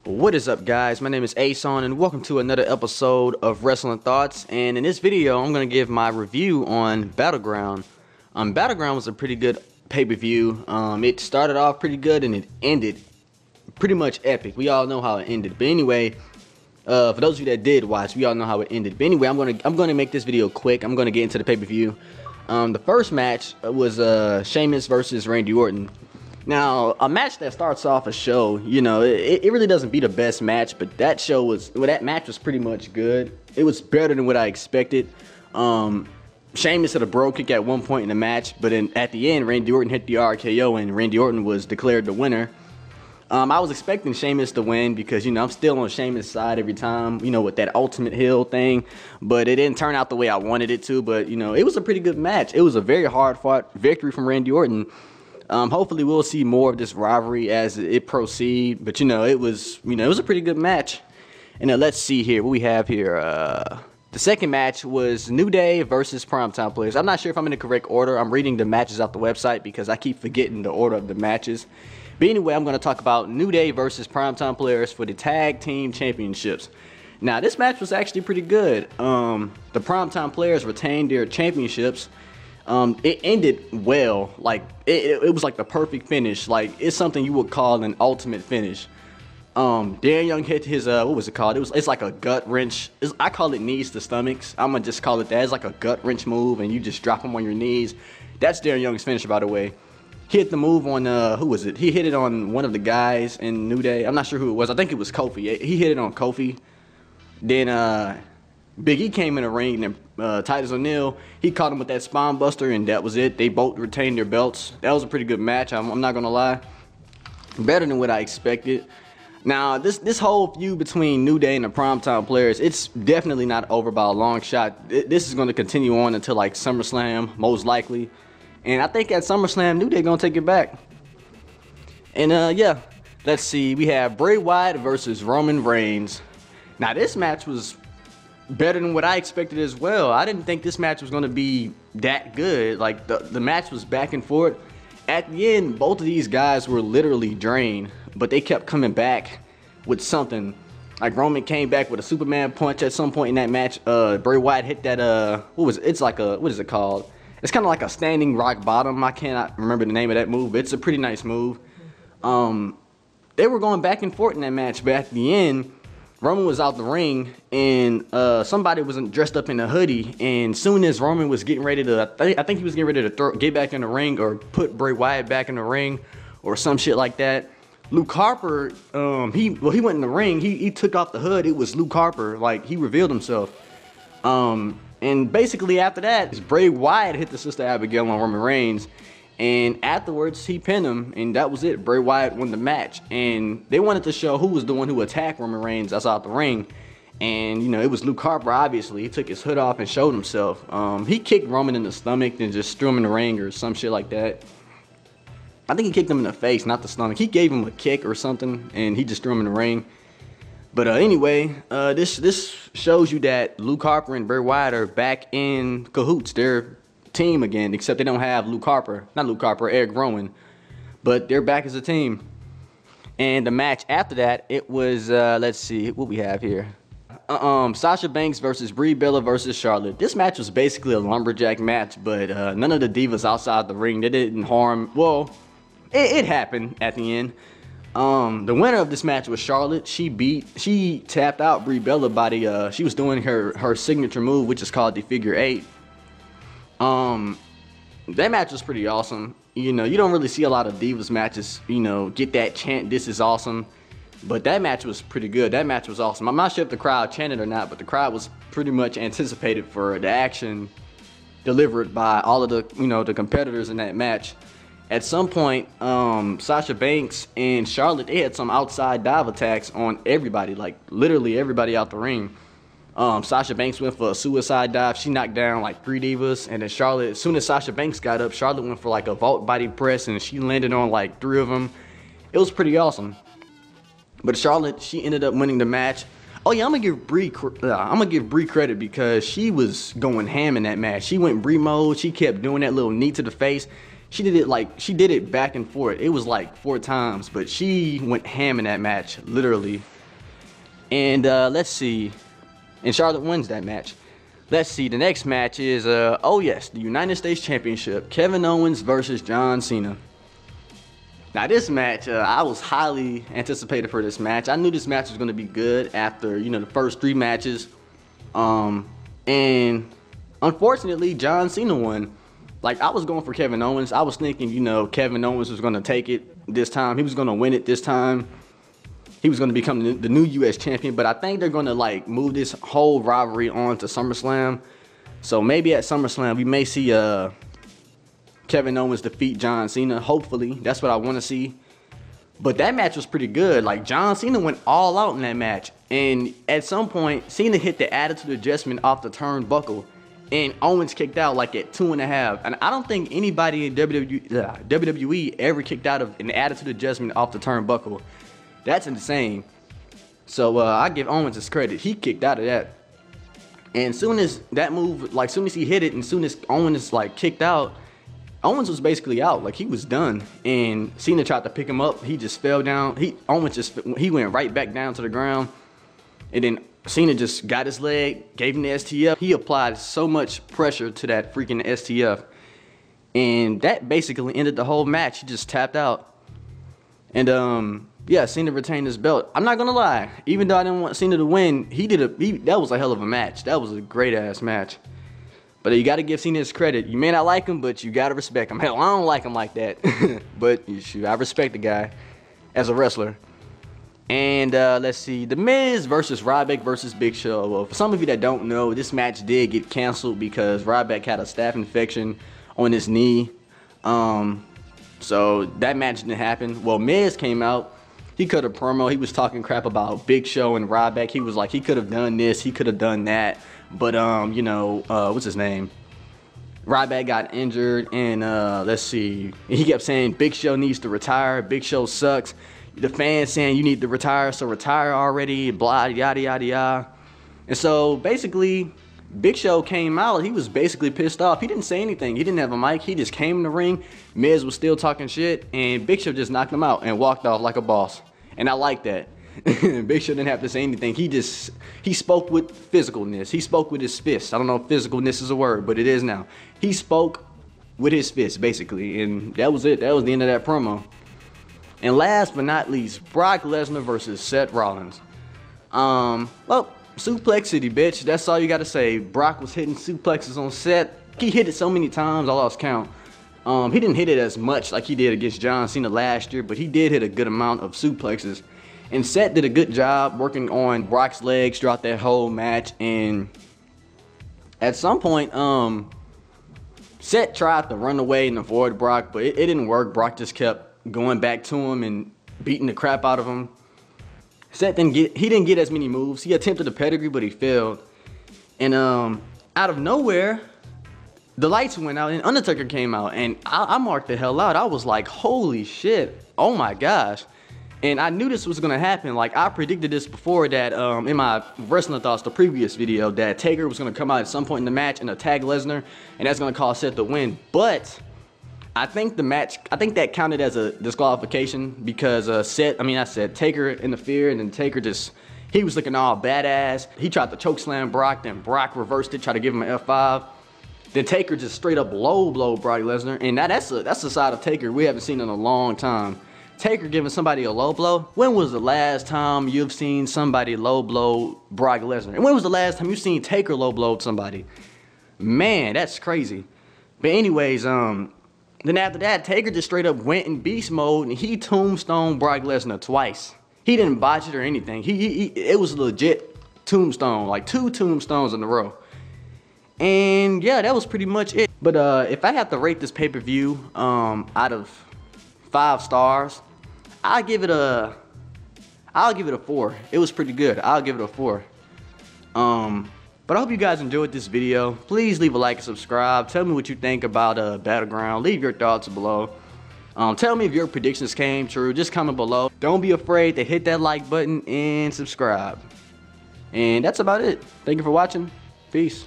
What is up, guys? My name is Ason and welcome to another episode of Wrestling Thoughts. And in this video I'm going to give my review on Battleground. Battleground was a pretty good pay-per-view. It started off pretty good and it ended pretty much epic. We all know how it ended, but anyway, for those of you that did watch, we all know how it ended. But anyway, I'm gonna make this video quick. I'm gonna get into the pay-per-view. The first match was Sheamus versus Randy Orton. Now, a match that starts off a show, you know, it really doesn't be the best match, but that match was pretty much good. It was better than what I expected. Sheamus hit a bro kick at one point in the match, but then at the end, Randy Orton hit the RKO and Randy Orton was declared the winner. I was expecting Sheamus to win because, you know, I'm still on Sheamus' side every time, you know, with that ultimate heel thing. But it didn't turn out the way I wanted it to. But, you know, it was a pretty good match. It was a very hard-fought victory from Randy Orton. Hopefully we'll see more of this rivalry as it proceeds. But, you know, it was a pretty good match. And let's see here what we have here. The second match was New Day versus Primetime Players. I'm not sure if I'm in the correct order. I'm reading the matches off the website because I keep forgetting the order of the matches. But anyway, I'm going to talk about New Day versus Primetime Players for the Tag Team Championships. Now, this match was actually pretty good. The Primetime Players retained their championships. It ended well. Like, it was like the perfect finish. Like, it's something you would call an ultimate finish. Darren Young hit his, what was it called? It's like a gut wrench. I call it knees to stomachs. I'm going to just call it that. It's like a gut wrench move, and you just drop him on your knees. That's Darren Young's finisher, by the way. He hit the move on, who was it? He hit it on one of the guys in New Day. I'm not sure who it was. I think it was Kofi. He hit it on Kofi. Then Big E came in the ring, and Titus O'Neil, he caught him with that spine buster, and that was it. They both retained their belts. That was a pretty good match. I'm not going to lie. Better than what I expected. Now, this whole feud between New Day and the Primetime Players, it's definitely not over by a long shot. This is going to continue on until, like, SummerSlam, most likely. And I think at SummerSlam, New Day gonna take it back. And yeah, let's see. We have Bray Wyatt versus Roman Reigns. Now, this match was better than what I expected as well. I didn't think this match was gonna be that good. Like, the match was back and forth. At the end, both of these guys were literally drained, but they kept coming back with something. Like, Roman came back with a Superman punch at some point in that match. Bray Wyatt hit that, what was it? It's like a, what is it called? It's kind of like a standing rock bottom. I cannot remember the name of that move, but it's a pretty nice move. They were going back and forth in that match, but at the end, Roman was out the ring, and somebody was dressed up in a hoodie, and soon as Roman was getting ready to, I think he was getting ready to get back in the ring or put Bray Wyatt back in the ring or some shit like that, Luke Harper, he went in the ring, he took off the hood. It was Luke Harper, like, he revealed himself. And basically after that, Bray Wyatt hit the Sister Abigail on Roman Reigns. And afterwards, he pinned him. And that was it. Bray Wyatt won the match. And they wanted to show who was the one who attacked Roman Reigns outside the ring. And, you know, it was Luke Harper, obviously. He took his hood off and showed himself. He kicked Roman in the stomach and just threw him in the ring or some shit like that. I think he kicked him in the face, not the stomach. He gave him a kick or something, and he just threw him in the ring. But anyway, this shows you that Luke Harper and Bray Wyatt are back in cahoots. They're team again, except they don't have Eric Rowan. But they're back as a team. And the match after that, it was, let's see, what we have here. Sasha Banks versus Brie Bella versus Charlotte. This match was basically a lumberjack match, but none of the divas outside the ring, they didn't harm. Well, it happened at the end. The winner of this match was Charlotte. She tapped out Brie Bella by the, she was doing her signature move, which is called the figure 8. That match was pretty awesome. You know, you don't really see a lot of divas matches, you know, get that chant, "This is awesome." But that match was pretty good. That match was awesome. I'm not sure if the crowd chanted or not, but the crowd was pretty much anticipated for the action delivered by all of the, you know, the competitors in that match. At some point, Sasha Banks and Charlotte, they had some outside dive attacks on everybody, like literally everybody out the ring. Sasha Banks went for a suicide dive. She knocked down like 3 divas, and then Charlotte, as soon as Sasha Banks got up, Charlotte went for like a vault body press, and she landed on like 3 of them. It was pretty awesome. But Charlotte, she ended up winning the match. Oh yeah, I'm gonna give Brie credit because she was going ham in that match. She went Brie mode. She kept doing that little knee to the face. she did it back and forth. It was like 4 times, but she went ham in that match, literally. And let's see, and Charlotte wins that match. Let's see, the next match is, oh yes, the United States Championship, Kevin Owens versus John Cena. Now this match, I was highly anticipated for this match. I knew this match was going to be good after, you know, the first 3 matches. And unfortunately, John Cena won. Like, I was going for Kevin Owens. I was thinking, you know, Kevin Owens was going to take it this time. He was going to win it this time. He was going to become the new U.S. champion. But I think they're going to, like, move this whole rivalry on to SummerSlam. So maybe at SummerSlam, we may see Kevin Owens defeat John Cena. Hopefully. That's what I want to see. But that match was pretty good. Like, John Cena went all out in that match. And at some point, Cena hit the attitude adjustment off the turnbuckle. And Owens kicked out like at 2.5. And I don't think anybody in WWE ever kicked out of an attitude adjustment off the turnbuckle. That's insane. So I give Owens his credit. He kicked out of that. And soon as that move, like soon as he hit it and soon as Owens like kicked out, Owens was basically out. Like, he was done. And Cena tried to pick him up. He just fell down. He went right back down to the ground. And then Cena just got his leg, gave him the STF. He applied so much pressure to that freaking STF. And that basically ended the whole match. He just tapped out. And yeah, Cena retained his belt. I'm not gonna lie, even though I didn't want Cena to win, that was a hell of a match. That was a great ass match. But you gotta give Cena his credit. You may not like him, but you gotta respect him. Hell, I don't like him like that. But I respect the guy as a wrestler. And let's see, The Miz versus Ryback versus Big Show. Well, for some of you that don't know, this match did get canceled because Ryback had a staph infection on his knee. So that match didn't happen. Well, Miz came out. He cut a promo. He was talking crap about Big Show and Ryback. He was like, he could have done this, he could have done that. But you know, what's his name? Ryback got injured, and let's see. He kept saying Big Show needs to retire. Big Show sucks. The fans saying you need to retire, so retire already. Blah, yada yada yada. And so basically, Big Show came out. He was basically pissed off. He didn't say anything. He didn't have a mic. He just came in the ring. Miz was still talking shit, and Big Show just knocked him out and walked off like a boss. And I like that. Big Show didn't have to say anything. He spoke with physicalness. He spoke with his fists. I don't know if physicalness is a word, but it is now. He spoke with his fists, basically, and that was it. That was the end of that promo. And last but not least, Brock Lesnar versus Seth Rollins. Well, Suplex City, bitch. That's all you gotta say. Brock was hitting suplexes on Seth. He hit it so many times, I lost count. He didn't hit it as much like he did against John Cena last year, but he did hit a good amount of suplexes. And Seth did a good job working on Brock's legs throughout that whole match. And at some point, Seth tried to run away and avoid Brock, but it didn't work. Brock just kept going back to him and beating the crap out of him. Seth didn't get as many moves. He attempted a pedigree, but he failed. And out of nowhere, the lights went out and Undertaker came out, and I marked the hell out. I was like, holy shit, oh my gosh. And I knew this was gonna happen. Like, I predicted this before that in my Wrestling Thoughts, the previous video, that Taker was gonna come out at some point in the match and attack Lesnar, and that's gonna cause Seth to win. But I think that counted as a disqualification because Taker interfered, and then Taker he was looking all badass. He tried to chokeslam Brock, then Brock reversed it, tried to give him an F5. Then Taker just straight up low blow Brock Lesnar, and that's the side of Taker we haven't seen in a long time. Taker giving somebody a low blow. When was the last time you've seen somebody low blow Brock Lesnar? And when was the last time you seen Taker low blow somebody? Man, that's crazy. But anyways, then after that, Taker just straight up went in beast mode and he tombstoned Brock Lesnar twice. He didn't botch it or anything. It was a legit tombstone, like 2 tombstones in a row. And yeah, that was pretty much it. But if I have to rate this pay-per-view out of 5 stars, I'll give it a 4. It was pretty good. I'll give it a 4. But I hope you guys enjoyed this video. Please leave a like and subscribe. Tell me what you think about Battleground. Leave your thoughts below. Tell me if your predictions came true. Just comment below. Don't be afraid to hit that like button and subscribe. And that's about it. Thank you for watching. Peace.